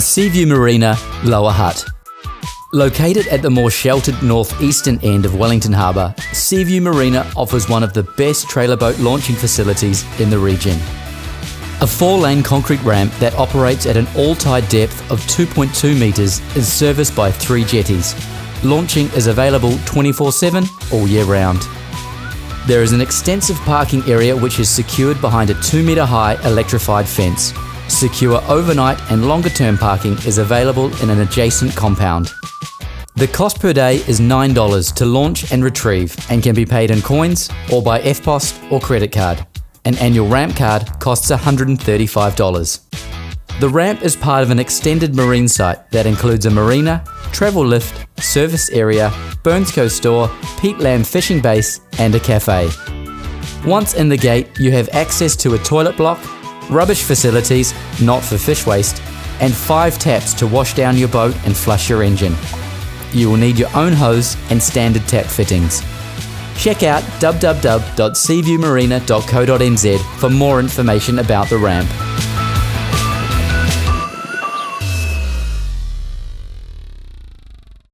Seaview Marina Lower Hutt. Located at the more sheltered northeastern end of Wellington Harbour, Seaview Marina offers one of the best trailer boat launching facilities in the region. A 4-lane concrete ramp that operates at an all-tide depth of 2.2 metres is serviced by 3 jetties. Launching is available 24/7 all year round. There is an extensive parking area which is secured behind a 2-metre high electrified fence. Secure overnight and longer-term parking is available in an adjacent compound. The cost per day is $9 to launch and retrieve and can be paid in coins or by EFTPOS or credit card. An annual ramp card costs $135. The ramp is part of an extended marine site that includes a marina, travel lift, service area, Burnsco store, peatland fishing base and a cafe. Once in the gate, you have access to a toilet block, rubbish facilities, not for fish waste, and 5 taps to wash down your boat and flush your engine. You will need your own hose and standard tap fittings. Check out www.seaviewmarina.co.nz for more information about the ramp.